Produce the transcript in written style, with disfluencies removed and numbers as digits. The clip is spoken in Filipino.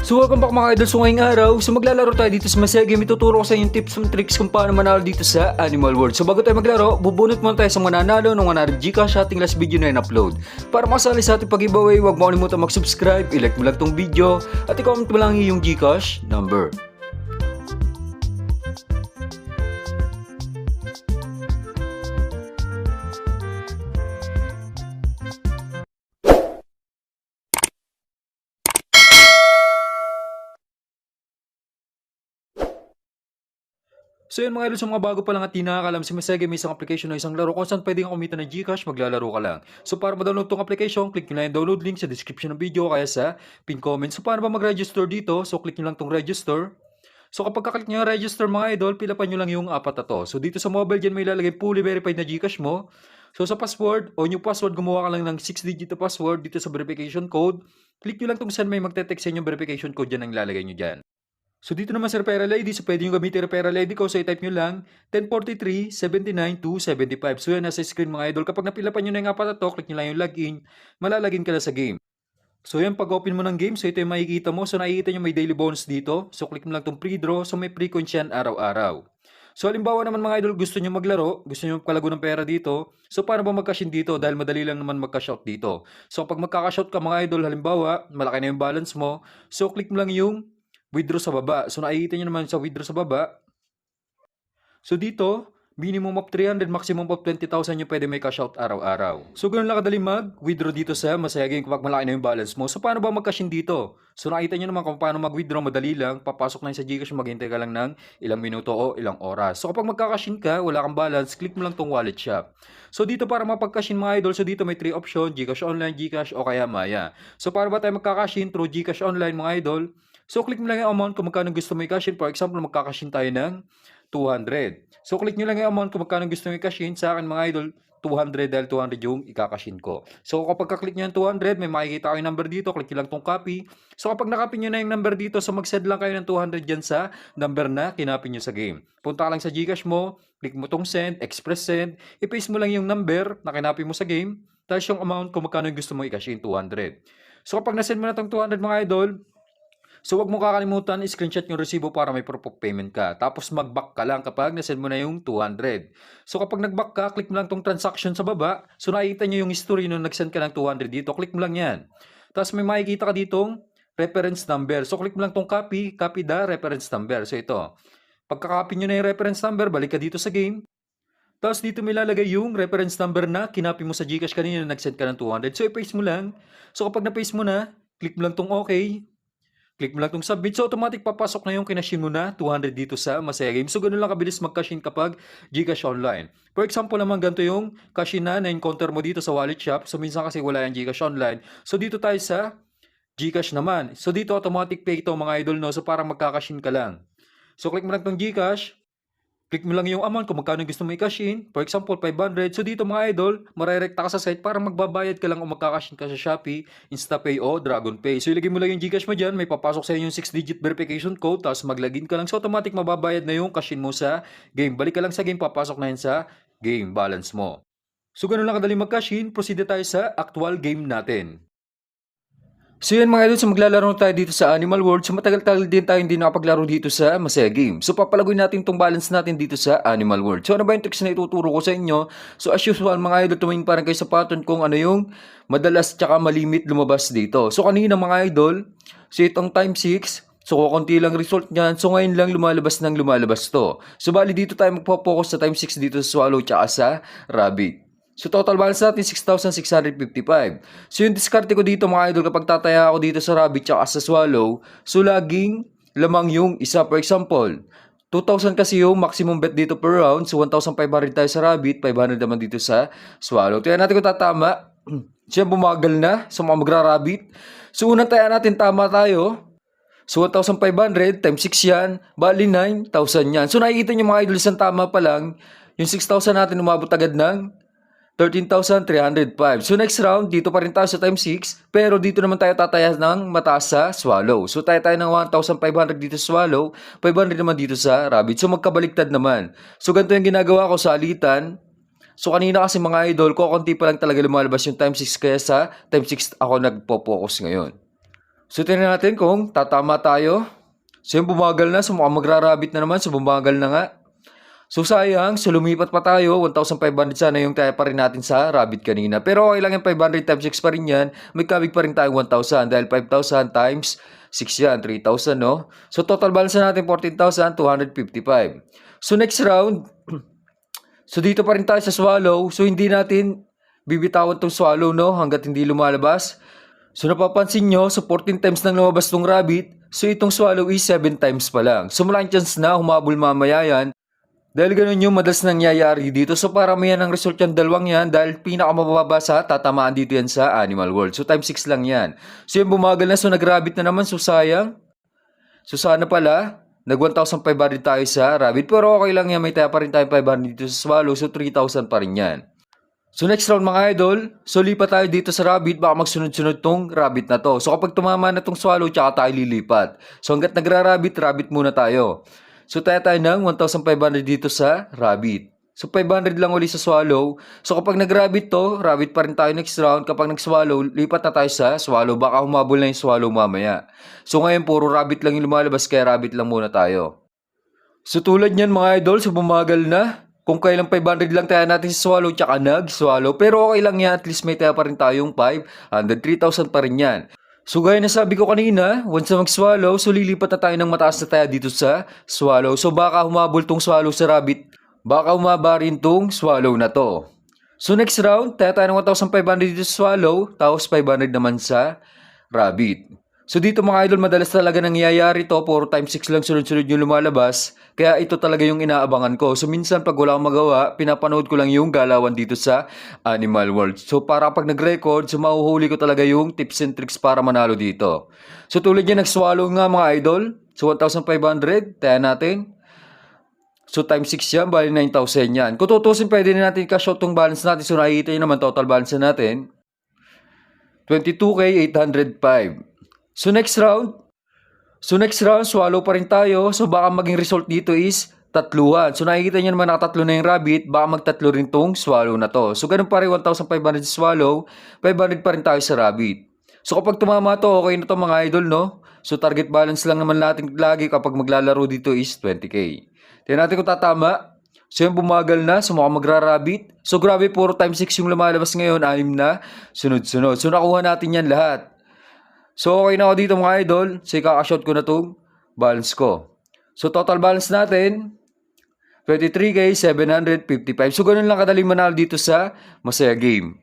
So welcome back mga idol. So ngayong araw, maglalaro tayo dito sa Masaya Game. Ituturo ko sa inyo yung tips and tricks kung paano manalo dito sa Animal World. So bago tayo maglaro, bubunot muna tayo sa mananalo ng 100 Gcash sa ating last video na in-upload. Para makasali sa ating pag-giveaway, huwag mo kalimutan mag-subscribe, i-like mo lang tong video, at i-comment mo lang yung Gcash number. So yun mga idol, sa mga bago pa lang at di nakakalam, si Masaya Game may isang application na isang laro kung saan pwede kang kumita ng Gcash, maglalaro ka lang. So para ma-download tong application, click nyo lang yung download link sa description ng video kaya sa pin comment. So paano ba mag-register dito? So click nyo lang tong register. So kapag kaklik nyo yung register mga idol, pilapan nyo lang yung apat na to. So dito sa mobile dyan may ilalagay fully verified na Gcash mo. So sa password o new password, gumawa ka lang ng 6-digit na password dito sa verification code. Click nyo lang tong saan may magte-text sa inyo verification code dyan ang ilalagay nyo dyan. So dito naman sa referral ID, so pwede nyo gamitin referral ID ko. So i-type nyo lang 1043-79-275. So yan nasa screen mga idol. Kapag napilapan nyo na yung apat na to, click nyo lang yung login. Malalagin ka na sa game. So yan, pag open mo ng game, so ito yung makikita mo. So nakikita nyo may daily bonus dito. So click mo lang itong pre-draw. So may pre-coins yan araw-araw. So halimbawa naman mga idol, gusto nyo maglaro, gusto nyo magpalago ng pera dito. So paano ba mag-cash in dito? Dahil madali lang naman mag-cash out dito. So pag magka-cash out ka mga idol, halimbawa, malaki na yung balance mo. So click mo lang yung withdraw sa baba. So nakikita nyo naman sa withdraw sa baba. So dito, minimum of 300, maximum of 20,000 yung pwede may cash out araw-araw. So ganun lang kadali mag-withdraw dito sa Masaya Game kapag malaki na yung balance mo. So paano ba mag-cash in dito? So nakita nyo naman kung paano mag-withdraw, madali lang. Papasok na sa Gcash, maghintay ka lang ng ilang minuto o ilang oras. So kapag magka-cash in ka, wala kang balance, click mo lang tong wallet shop. So dito para mapag-cash in mga idol, so dito may 3 option, Gcash Online, Gcash o kaya Maya. So para ba tayo magka-cash in through Gcash Online mga idol? So click mo lang yung amount kung magkano gusto mo i-cash in. For example, magka-cash in tayo ng 200. So click nyo lang yung amount kung magkano gusto mo i-cash in. Sa akin mga idol, 200 dahil 200 yung i-cash in ko. So kapag ka-click nyo yung 200, may makikita kayo yung number dito. Click nyo lang tong copy. So kapag nakopy nyo na yung number dito, so mag-send lang kayo ng 200 dyan sa number na kinopy nyo sa game. Punta ka lang sa Gcash mo, click mo tong send, express send, i-paste mo lang yung number na kinopy mo sa game, tapos yung amount kung magkano yung gusto mo i-cash in, 200. So kapag na-send mo na tong 200 mga idol, so wag mo kakalimutan, screenshot yung resibo para may proof of payment ka. Tapos mag-back ka lang kapag nasend mo na yung 200. So kapag nag-back ka, click mo lang tong transaction sa baba. So nakikita nyo yung history nung nag-send ka ng 200 dito. Click mo lang yan. Tapos may makikita ka ditong reference number. So click mo lang tong copy the reference number. So ito. Pagka-copy nyo na yung reference number, balik ka dito sa game. Tapos dito may lalagay yung reference number na kinopy mo sa Gcash kanina na nag-send ka ng 200. So i-paste mo lang. So kapag na-paste mo na, click mo lang tong okay. Click mo lang itong submit. So, automatic papasok na yung kinashin mo na 200 dito sa Masaya Game. So, ganun lang kabilis mag-cash in kapag Gcash Online. For example naman, ganito yung cash in na na-encounter mo dito sa wallet shop. So, minsan kasi wala yung Gcash Online. So, dito tayo sa Gcash naman. So, dito automatic pay ito mga idol, no? So, parang magka-cash in ka lang. So, click mo lang itong Gcash. Click mo lang yung amount kung magkano gusto mo i-cash in. For example, 500. So dito mga idol, marerekta ka sa site para magbabayad ka lang o magka-cash in ka sa Shopee, InstaPay o DragonPay. So ilagay mo lang yung Gcash mo dyan, may papasok sa inyo yung 6-digit verification code, tapos maglagin ka lang. So automatic mababayad na yung cash in mo sa game. Balik ka lang sa game, papasok na yun sa game balance mo. So ganun lang kadali mag-cash in, proceed tayo sa actual game natin. So yan mga idol, so maglalaro tayo dito sa Animal World. So matagal-tagal din tayo hindi nakapaglaro dito sa Masaya Game. So papalagoy natin itong balance natin dito sa Animal World. So ano ba yung tricks na ituturo ko sa inyo? So as usual mga idol, tumingin parang kayo sa pattern kung ano yung madalas tsaka malimit lumabas dito. So kanina mga idol, so itong time 6, so kukunti lang result niyan. So ngayon lang lumalabas to. So bali dito tayo magpo-focus sa time 6 dito sa Swallow tsaka sa Rabbit. So total balance natin 6,655. So yung diskarte ko dito mga idol kapag tataya ako dito sa Rabbit tsaka sa Swallow, so laging lamang yung isa. For example, 2,000 kasi yung maximum bet dito per round. So 1,500 tayo sa Rabbit, 500 naman dito sa Swallow. Tingnan natin kung tatama. Siya bumagal na sa mga magra-Rabbit. So unang taya natin tama tayo. So 1,500 times 6 yan, bali 9,000 yan. So nakikita nyo mga idol, isang tama pa lang, yung 6,000 natin umabot agad ng 13,305. So next round, dito pa rin tayo sa time 6. Pero dito naman tayo tataya ng mataas sa Swallow. So tayo ng 1,500 dito sa Swallow. 500 naman dito sa Rabbit. So magkabaliktad naman. So ganito yung ginagawa ko sa alitan. So kanina kasi mga idol, konti pa lang talaga lumalabas yung time 6. Kaya sa time 6 ako nagpo-focus ngayon. So tingnan natin kung tatama tayo. So yung bumagal na, so mukhang magrarabit na naman, so bumagal na nga. So sayang, so lumipat pa tayo, 1,500 sana yung kaya pa rin natin sa rabbit kanina. Pero okay lang yung 500 times 6 pa rin yan, may kabig pa rin tayong 1,000 dahil 5,000 times 6 yan, 3,000 no? So total balance na natin 14,255. So next round, so dito pa rin tayo sa swallow, so hindi natin bibitawan tong swallow no, hanggat hindi lumalabas. So napapansin nyo, so 14 times nang lumabas tong rabbit, so itong swallow is 7 times pa lang. So malaking chance na humabol mamaya yan. Dahil ganun yung madalas nangyayari dito. So para may yan ang result yung dalawang yan dahil pinakamababa sa tatamaan dito yan sa Animal World. So times 6 lang yan. So yung bumagal na, so nagrabbit na naman, so sayang. So sana pala, nag 1,500 tayo sa rabbit. Pero okay lang yan, may taya pa rin tayo 500 dito sa swallow. So 3,000 pa rin yan. So next round mga idol, so lipat tayo dito sa rabbit, baka magsunod-sunod tong rabbit na to. So kapag tumama na tong swallow, tsaka tayo lilipat. So hanggat nagra-rabbit, rabbit muna tayo. So tayo ng 1,500 dito sa rabbit. So 500 lang uli sa swallow. So kapag nag-rabbit to, rabbit pa rin tayo next round. Kapag nag-swallow, lipat na tayo sa swallow. Baka humabol na yung swallow mamaya. So ngayon puro rabbit lang yung lumalabas, kaya rabbit lang muna tayo. So tulad niyan mga idol, so bumagal na. Kung kailang 500 lang tayo natin sa swallow, tsaka nag-swallow. Pero okay lang yan, at least may tayo pa rin tayong 500, 3,000 pa rin yan. So gaya na sabi ko kanina, once na mag-swallow, so lilipat na tayo ng mataas na tayo dito sa swallow. So baka humabol tong swallow sa rabbit, baka humaba rin tong swallow na to. So next round, tayo ng 1,500 dito sa swallow, tapos 500 naman sa rabbit. So dito mga idol, madalas talaga nangyayari to, puro times 6 lang sunod-sunod yung lumalabas. Kaya ito talaga yung inaabangan ko. So minsan pag wala akong magawa, pinapanood ko lang yung galawan dito sa Animal World. So para pag nag-record, so mahuhuli ko talaga yung tips and tricks para manalo dito. So tulad yan, nag-swallow nga mga idol. So 1,500, tayo natin. So times 6 yan, bali 9,000 yan. Kung tutusin, pwede na natin cash out tong balance natin. So nakikita nyo naman total balance na natin. 22K 805. So next round, swallow pa rin tayo. So baka maging result dito is tatluhan. So nakikita nyo naman nakatatlo na yung rabbit, baka magtatlo rin tong swallow na to. So ganun pa rin 1,500 swallow, 500 pa rin tayo sa rabbit. So kapag tumama to, okay na to mga idol no? So target balance lang naman natin lagi kapag maglalaro dito is 20K. Tingnan natin kung tatama. So yung bumagal na, so mukhang magra-rabbit. So grabe, puro times 6 yung lumalabas ngayon, 6 na sunod-sunod. So nakuha natin yan lahat. So okay na ako dito mga idol. So ikakashot ko na itong balance ko. So total balance natin 23K 755. So ganun lang kadaling manalo dito sa Masaya Game.